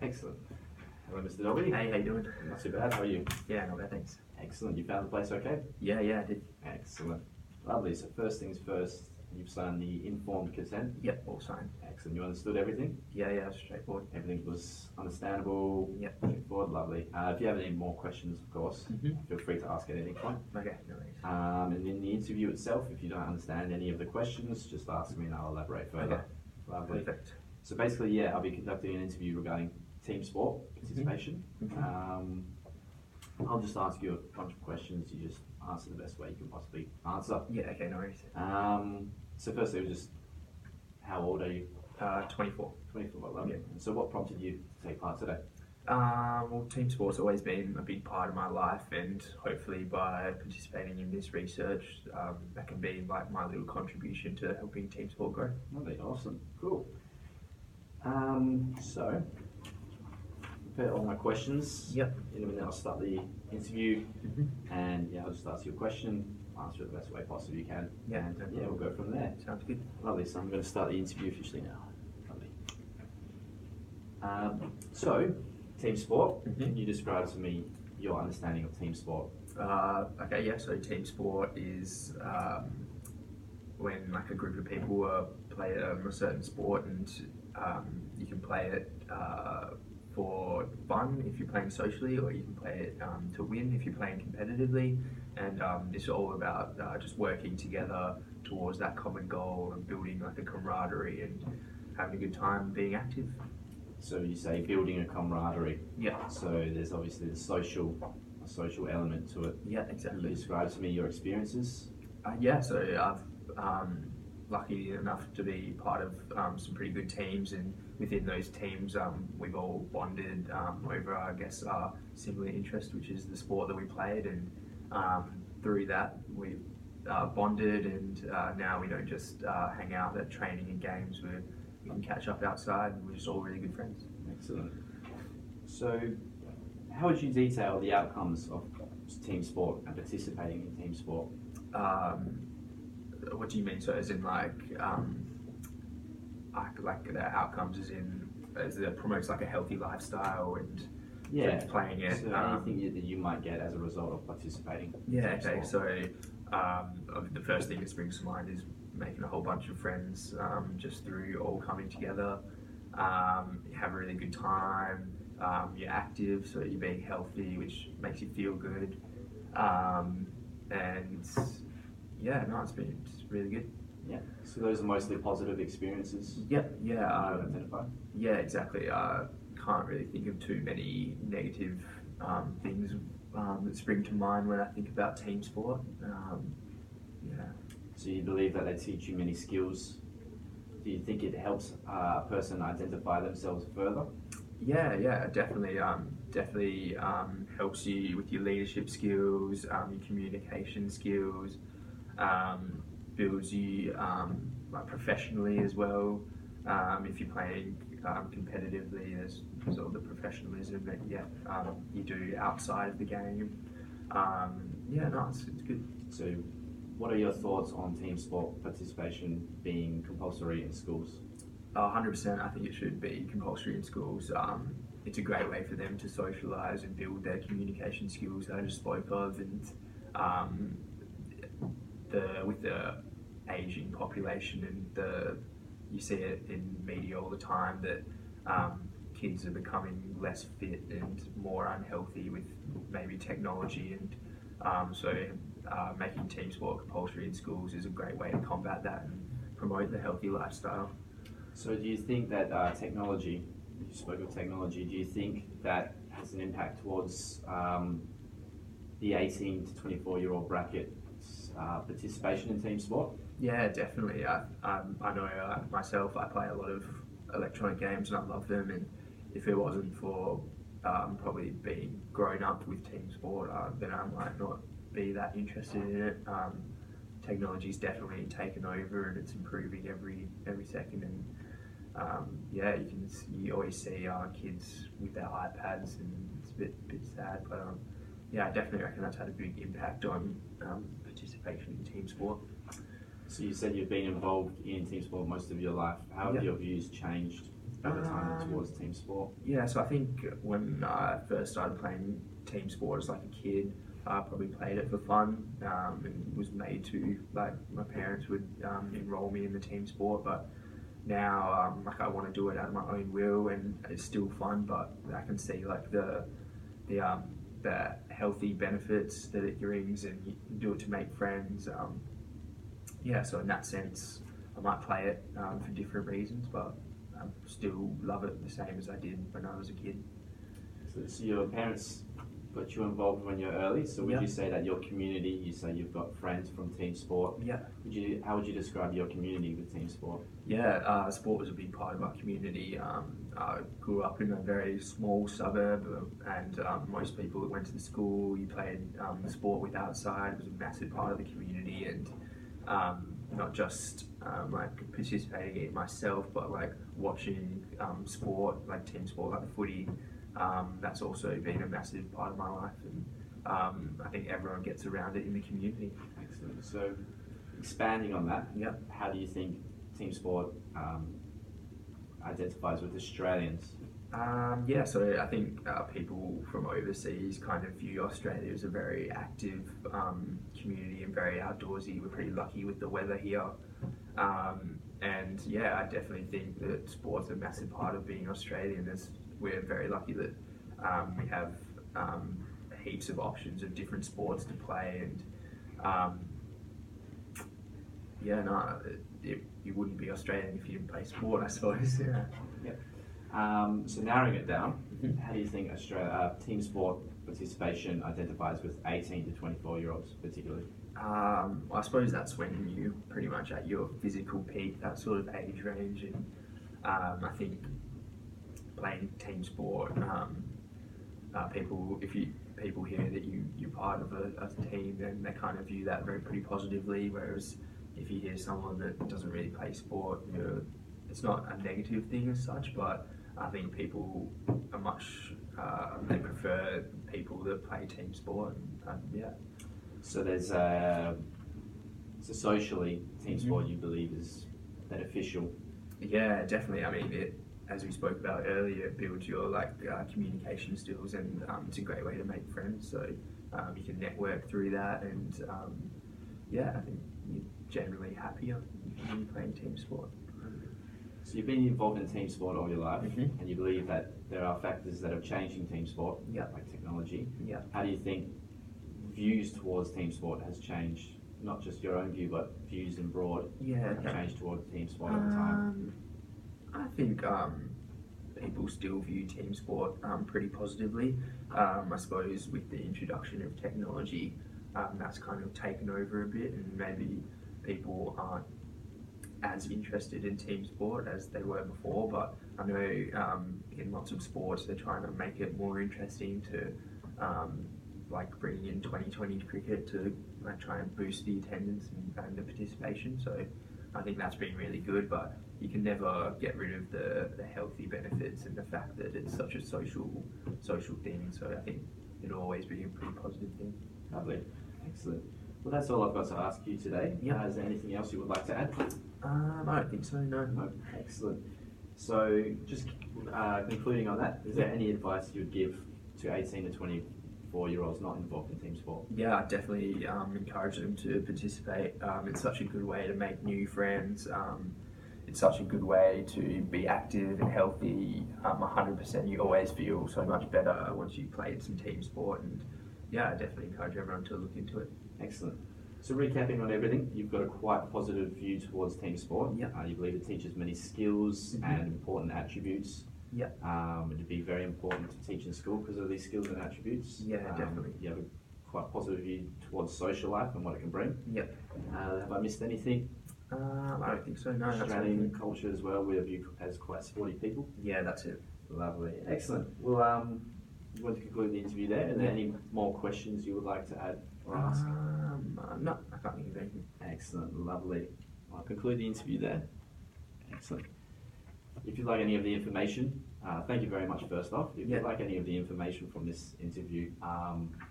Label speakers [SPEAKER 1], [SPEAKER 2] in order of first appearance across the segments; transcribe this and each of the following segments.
[SPEAKER 1] Excellent. Hello, Mr. Dobby.
[SPEAKER 2] Hey, how you doing?
[SPEAKER 1] Not too bad. How are you?
[SPEAKER 2] Yeah, not bad, thanks.
[SPEAKER 1] Excellent. You found the place okay?
[SPEAKER 2] Yeah, I did.
[SPEAKER 1] Excellent. Lovely. So first things first, you've signed the informed consent.
[SPEAKER 2] Yep, all signed.
[SPEAKER 1] Excellent. You understood everything?
[SPEAKER 2] Yeah, straightforward.
[SPEAKER 1] Everything was understandable?
[SPEAKER 2] Yep.
[SPEAKER 1] Straightforward. Lovely. If you have any more questions, of course, feel free to ask at any point.
[SPEAKER 2] Okay, no worries.
[SPEAKER 1] And in the interview itself, if you don't understand any of the questions, just ask me and I'll elaborate further.
[SPEAKER 2] Okay.
[SPEAKER 1] Lovely.
[SPEAKER 2] Perfect.
[SPEAKER 1] So basically, yeah, I'll be conducting an interview regarding team sport participation. I'll just ask you a bunch of questions. You just answer the best way you can possibly answer.
[SPEAKER 2] Yeah, okay, no worries.
[SPEAKER 1] So firstly, just how old are you?
[SPEAKER 2] 24.
[SPEAKER 1] 24, lovely.
[SPEAKER 2] Yeah.
[SPEAKER 1] And so what prompted you to take part today?
[SPEAKER 2] Well, team sport's always been a big part of my life, and hopefully by participating in this research, that can be like my little contribution to helping team sport grow.
[SPEAKER 1] Lovely, awesome, cool. So, prepare all my questions.
[SPEAKER 2] Yep.
[SPEAKER 1] In a minute, I'll start the interview, and yeah, I'll just ask you a question, answer it the best way possible you can.
[SPEAKER 2] Yeah,
[SPEAKER 1] and
[SPEAKER 2] no
[SPEAKER 1] yeah, we'll go from there.
[SPEAKER 2] Sounds good.
[SPEAKER 1] Lovely, so I'm going to start the interview officially now. Lovely. So, team sport, can you describe to me your understanding of team sport?
[SPEAKER 2] Okay, yeah, so team sport is when like a group of people play a certain sport, and you can play it for fun if you're playing socially, or you can play it to win if you're playing competitively. And this is all about just working together towards that common goal and building like a camaraderie and having a good time being active.
[SPEAKER 1] So you say building a camaraderie.
[SPEAKER 2] Yeah.
[SPEAKER 1] So there's obviously the social element to it.
[SPEAKER 2] Yeah,
[SPEAKER 1] Can you
[SPEAKER 2] exactly.
[SPEAKER 1] describe to me your experiences?
[SPEAKER 2] Yeah, so I've lucky enough to be part of some pretty good teams, and within those teams we've all bonded over, I guess, our similar interest, which is the sport that we played, and through that we've bonded, and now we don't just hang out at training and games, we can catch up outside, and we're just all really good friends.
[SPEAKER 1] Excellent. So how would you detail the outcomes of team sport and participating in team sport?
[SPEAKER 2] What do you mean? So as in like the outcomes as it promotes like a healthy lifestyle and playing it.
[SPEAKER 1] So anything that you might get as a result of participating in
[SPEAKER 2] Yeah,
[SPEAKER 1] team
[SPEAKER 2] okay,
[SPEAKER 1] sport?
[SPEAKER 2] so the first thing that springs to mind is making a whole bunch of friends just through all coming together. You have a really good time, you're active, so you're being healthy, which makes you feel good. And yeah, no, it's really good.
[SPEAKER 1] Yeah. So those are mostly positive experiences.
[SPEAKER 2] Yep,
[SPEAKER 1] You identify.
[SPEAKER 2] yeah, exactly. Can't really think of too many negative things that spring to mind when I think about team sport. Yeah.
[SPEAKER 1] So you believe that they teach you many skills. Do you think it helps a person identify themselves further?
[SPEAKER 2] Yeah, definitely. Definitely helps you with your leadership skills, your communication skills, builds you like professionally as well. If you're playing competitively, there's sort of the professionalism that you do outside of the game. It's good.
[SPEAKER 1] So what are your thoughts on team sport participation being compulsory in schools?
[SPEAKER 2] 100%. I think it should be compulsory in schools. It's a great way for them to socialise and build their communication skills that I just spoke of, and with the ageing population, and you see it in media all the time that kids are becoming less fit and more unhealthy with maybe technology, and so making team sport compulsory in schools is a great way to combat that and promote the healthy lifestyle.
[SPEAKER 1] So do you think that technology, you spoke of technology, do you think that has an impact towards the 18 to 24-year-old bracket participation in team sport?
[SPEAKER 2] Yeah, definitely. I know myself, I play a lot of electronic games and I love them, and if it wasn't for probably being grown up with team sport, then I might not be that interested in it. Technology's definitely taken over and it's improving every second, and you always see kids with their iPads, and it's a bit sad, but I definitely reckon that's had a big impact on participation in team sport.
[SPEAKER 1] So you said you've been involved in team sport most of your life. How have your views changed over time towards team sport?
[SPEAKER 2] Yeah, so I think when I first started playing team sport as like a kid, I probably played it for fun and was made to, like my parents would enroll me in the team sport, but now like I want to do it out of my own will and it's still fun, but I can see like the the healthy benefits that it brings and you can do it to make friends. Yeah, so in that sense, I might play it for different reasons, but I still love it the same as I did when I was a kid.
[SPEAKER 1] So your parents got you involved when you're early. So would
[SPEAKER 2] Yeah.
[SPEAKER 1] you say that your community? You say you've got friends from team sport.
[SPEAKER 2] Yeah.
[SPEAKER 1] How would you describe your community with team sport?
[SPEAKER 2] Yeah, sport was a big part of our community. I grew up in a very small suburb, and most people that went to the school you played the sport with outside. It was a massive part of the community, and not just like participating in it myself, but like watching sport, like team sport, like the footy. That's also been a massive part of my life, and I think everyone gets around it in the community.
[SPEAKER 1] Excellent. So expanding on that,
[SPEAKER 2] Yeah.
[SPEAKER 1] how do you think team sport identifies with Australians?
[SPEAKER 2] Yeah, so I think people from overseas kind of view Australia as a very active community and very outdoorsy. We're pretty lucky with the weather here. And yeah, I definitely think that sport's a massive part of being Australian. We're very lucky that we have heaps of options of different sports to play. And yeah, no, you wouldn't be Australian if you didn't play sport, I suppose. Yeah.
[SPEAKER 1] So narrowing it down, how do you think team sport participation identifies with 18 to 24-year-olds particularly?
[SPEAKER 2] I suppose that's when you're pretty much at your physical peak, that sort of age range, and I think playing team sport, people hear that you're part of a team, then they kind of view that pretty positively. Whereas if you hear someone that doesn't really play sport, it's not a negative thing as such, but I think people are they prefer people that play team sport. Yeah.
[SPEAKER 1] So so socially, team sport you believe is beneficial.
[SPEAKER 2] Yeah, definitely. I mean, as we spoke about earlier, it builds your communication skills, and it's a great way to make friends. So you can network through that, and yeah, I think you're generally happier when you're playing team sport.
[SPEAKER 1] So you've been involved in team sport all your life,
[SPEAKER 2] Mhm.
[SPEAKER 1] and you believe that there are factors that have changed in team sport,
[SPEAKER 2] Yeah.
[SPEAKER 1] like technology.
[SPEAKER 2] Yeah.
[SPEAKER 1] How do you think views towards team sport has changed? Not just your own view, but views in broad
[SPEAKER 2] Yeah.
[SPEAKER 1] have
[SPEAKER 2] Okay.
[SPEAKER 1] changed towards team sport over time.
[SPEAKER 2] I think people still view team sport pretty positively. I suppose with the introduction of technology, that's kind of taken over a bit, and maybe people aren't as interested in team sport as they were before. But I know in lots of sports they're trying to make it more interesting to like bring in 2020 cricket to like try and boost the attendance and the participation. So I think that's been really good, but you can never get rid of the healthy benefits and the fact that it's such a social thing. So I think it'll always be a pretty positive thing.
[SPEAKER 1] Lovely, excellent. Well, that's all I've got to ask you today.
[SPEAKER 2] Yeah.
[SPEAKER 1] Is there anything else you would like to add?
[SPEAKER 2] I don't think so. No.
[SPEAKER 1] No, excellent. So just concluding on that, is there any advice you would give to 18 to 24-year-olds not involved in team sport?
[SPEAKER 2] Yeah, I definitely encourage them to participate. It's such a good way to make new friends. It's such a good way to be active and healthy. 100%, you always feel so much better once you played some team sport. And yeah, I definitely encourage everyone to look into it.
[SPEAKER 1] Excellent. So recapping on everything, you've got a quite positive view towards team sport.
[SPEAKER 2] Yeah.
[SPEAKER 1] You believe it teaches many skills and important attributes.
[SPEAKER 2] Yeah.
[SPEAKER 1] It'd be very important to teach in school because of these skills and attributes.
[SPEAKER 2] Yeah, definitely.
[SPEAKER 1] You have a quite positive view towards social life and what it can bring.
[SPEAKER 2] Yep.
[SPEAKER 1] Have I missed anything?
[SPEAKER 2] I don't think so. No, that's
[SPEAKER 1] Australian
[SPEAKER 2] everything.
[SPEAKER 1] culture as well. We have you as quite sporty people.
[SPEAKER 2] Yeah, that's it.
[SPEAKER 1] Lovely. Excellent. Well, you want to conclude the interview there? Are there any more questions you would like to add or ask?
[SPEAKER 2] No, I can't think of anything.
[SPEAKER 1] Excellent. Lovely. I'll conclude the interview there. Excellent. if you'd like any of the information, thank you very much first off. If
[SPEAKER 2] Yeah.
[SPEAKER 1] you'd like any of the information from this interview,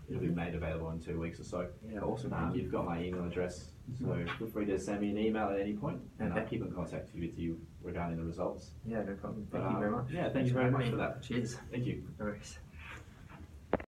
[SPEAKER 1] it'll be made available in 2 weeks or so.
[SPEAKER 2] Yeah, awesome. Thank you.
[SPEAKER 1] You've got my email address, so feel free to send me an email at any point, and I'll
[SPEAKER 2] Okay.
[SPEAKER 1] keep in contact with you regarding the results.
[SPEAKER 2] Yeah, no problem.
[SPEAKER 1] But,
[SPEAKER 2] Thank you very much.
[SPEAKER 1] yeah, thank
[SPEAKER 2] Thanks
[SPEAKER 1] you very
[SPEAKER 2] having
[SPEAKER 1] much
[SPEAKER 2] me.
[SPEAKER 1] for that.
[SPEAKER 2] Cheers.
[SPEAKER 1] Thank you.
[SPEAKER 2] No worries.